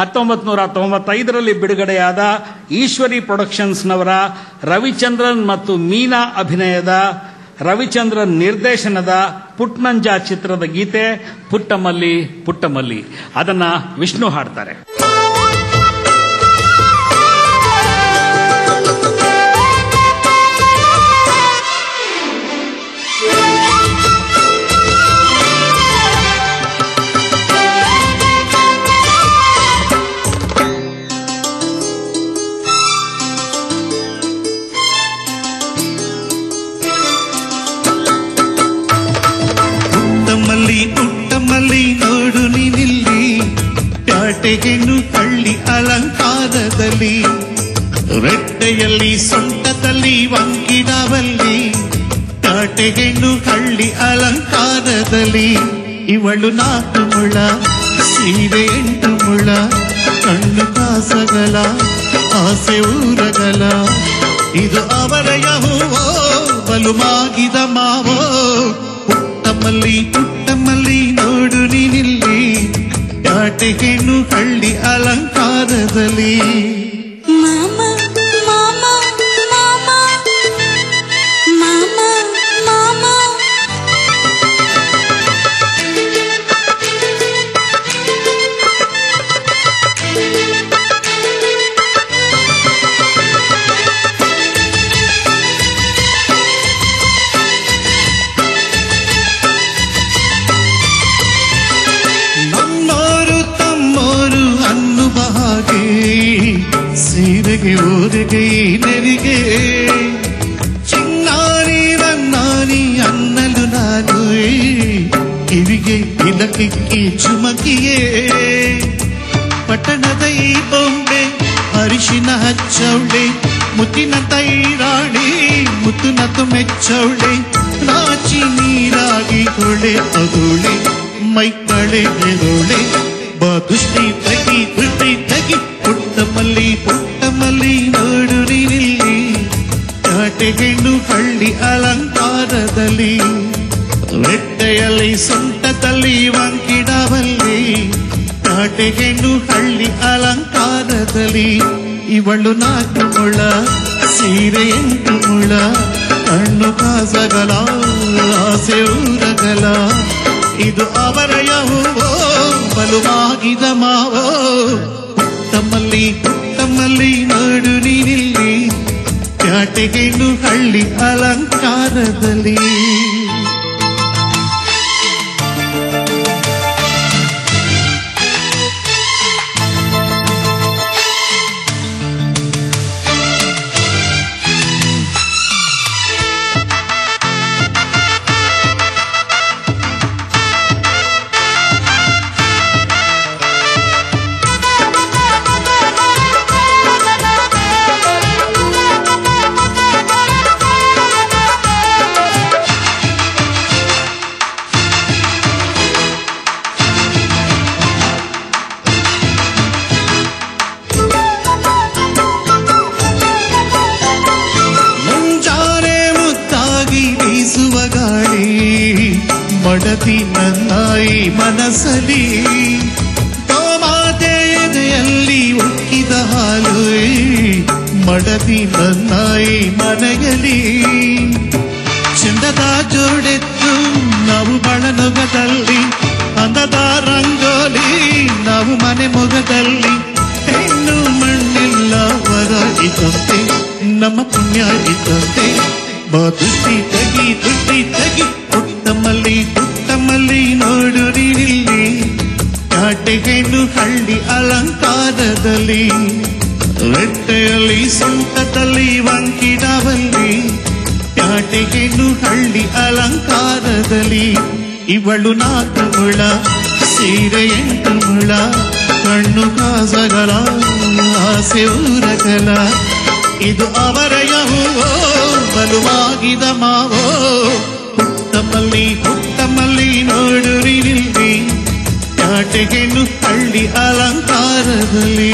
1995ರಲ್ಲಿ ಬಿಡುಗಡೆಯಾದ ಈಶ್ವರಿ ಪ್ರೊಡಕ್ಷನ್ಸ್ನವರ ರವಿಚಂದ್ರನ್ ಮತ್ತು ಮೀನಾ ಅಭಿನಯದ ರವಿಚಂದ್ರನ್ ನಿರ್ದೇಶನದ ಪುಟ್ನಂಜ ಚಿತ್ರದ ಗೀತೆ ಪುಟ್ಟಮಲ್ಲಿ ಪುಟ್ಟಮಲ್ಲಿ. ಅದನ್ನ ವಿಷ್ಣು ಹಾಡ್ತಾರೆ. ಪುಟ್ಟಮಲ್ಲಿ ನೋಡು ನೀನಿಲ್ಲಿ, ಪ್ಯಾಟೆಗೆನು ಹಳ್ಳಿ ಅಲಂಕಾರದಲ್ಲಿ, ರೆಟ್ಟೆಯಲ್ಲಿ ಸೊಂಟದಲ್ಲಿ ವಂಕಿಡವಲ್ಲಿ, ಪ್ಯಾಟೆಗೆನು ಹಳ್ಳಿ ಅಲಂಕಾರದಲ್ಲಿ. ಇವಳು 4 ಮುಳ ಸೀರೆ 8 ಮುಳ, ಕಣ್ಣು ಕಾಸಗಲ ಆಸೆ ಊರಗಲ, ಇದು ಅವರ ಯಹುವೋ ಬಲು ಮಾಗಿದ ಮಾವೋ. ಪುಟ್ಟಮಲ್ಲಿ ಪುಟ್ಟಮಲ್ಲಿ ನೋಡು ನೀನಿಲ್ಲಿ, ಪ್ಯಾಟೆಗೆನು ಹಳ್ಳಿ ಅಲಂಕಾರದಲ್ಲಿ. ಸೀರೆಗೆ ಓರೆಗೆ ನೆರಿಗೆ ಚಿನ್ನಾರಿ ನನ್ನಾನಿ ಅನ್ನಲು ನಾನು, ಕಿವಿಗೆ ಇಲಕಿಕ್ಕಿ ಚುಮಕಿಯೇ, ಪಟ್ಟಣದ ಈ ಬೊಂಬೆ ಅರಿಶಿನ ಹಚ್ಚವಳೆ, ಮುತ್ತಿನ ತೈರಾಣಿ ಮುತ್ತುನತು ಮೆಚ್ಚವಳೆ, ನಾಚಿ ನೀರಾಗಿ ಹೊಳೆ ಅಗುಳೆ ಮೈಕಳೆ ಎರೋಳೆ, ಬಾ ದೃಷ್ಟಿ ತಗಿ ದೃಷ್ಟಿ ತಗಿ. ಪುಟ್ಟಮಲ್ಲಿ ಪುಟ್ಟಮಲ್ಲಿ ನೋಡು ನೀನಿಲ್ಲಿ, ಪ್ಯಾಟೆಗೆನು ಹಳ್ಳಿ ಅಲಂಕಾರದಲ್ಲಿ, ರೆಟ್ಟೆಯಲ್ಲಿ ಸೊಂಟದಲ್ಲಿ ವಂಕಿಡವಲ್ಲಿ, ಪ್ಯಾಟೆಗೆನು ಹಳ್ಳಿ ಅಲಂಕಾರದಲ್ಲಿ. ಇವಳು 4 ಮುಳ ಸೀರೆ 8 ಮುಳ, ಕಣ್ಣು ಕಾಸಗಲ ಆಸೆ ಊರಗಲ, ಇದು ಅವರ ಯಹುವೋ ಬಲುವಾಗಿದ ಮಾವೋ. ಪುಟ್ಟಮಲ್ಲಿ ಪುಟ್ಟಮಲ್ಲಿ ನೋಡು ನೀನಿಲ್ಲಿ, ಪ್ಯಾಟೆಗೆನು ಹಳ್ಳಿ ಅಲಂಕಾರದಲ್ಲಿ. ಮಡದಿ ನನ್ನಾಯಿ ಮನಸಲಿ, ಗೋಮಾತೆ ಎದೆಯಲ್ಲಿ ಉಕ್ಕಿದ ಹಾಲು, ಮಡದಿ ನನ್ನಾಯಿ ಮನೆಯಲ್ಲಿ, ಚಂದದ ಜೋಡೆತ್ತು ನಾವು ಬಳನೊಗದಲ್ಲಿ, ಅಂದದ ರಂಗೋಲಿ ನಾವು ಮನೆ ಮೊಗದಲ್ಲಿ, ಹೆಣ್ಣು ಮಣ್ಣೆಲ್ಲ ವರ ಇದ್ದಂತೆ ನಮ್ಮ ಪುಣ್ಯ ಇದ್ದಂತೆ, ಬಾ ದೃಷ್ಟಿ ತಗಿ ದೃಷ್ಟಿ ತಗಿ. ಪುಟ್ಟಮಲ್ಲಿ ಪುಟ್ಟಮಲ್ಲಿ ನೋಡು ನೀನಿಲ್ಲಿ, ಪ್ಯಾಟೆಗೆನು ಹಳ್ಳಿ ಅಲಂಕಾರದಲ್ಲಿ, ರೆಟ್ಟೆಯಲ್ಲಿ ಸೊಂಟದಲ್ಲಿ ವಂಕಿಡವಲ್ಲಿ, ಪ್ಯಾಟೆಗೆನು ಹಳ್ಳಿ ಅಲಂಕಾರದಲ್ಲಿ. ಇವಳು 4 ಮುಳ ಸೀರೆ 8 ಮುಳ, ಕಣ್ಣು ಕಾಸಗಲ ಆಸೆ ಊರಗಲ, ಇದು ಅವರ ಯಹುವೋ ಬಲುವಾಗಿದ ಮಾವೋ. ಪುಟ್ಟಮಲ್ಲಿ ಪುಟ್ಟಮಲ್ಲಿ ನೋಡು ನೀನಿಲ್ಲಿ, ಪ್ಯಾಟೆಗೆನು ಹಳ್ಳಿ ಅಲಂಕಾರದಲ್ಲಿ.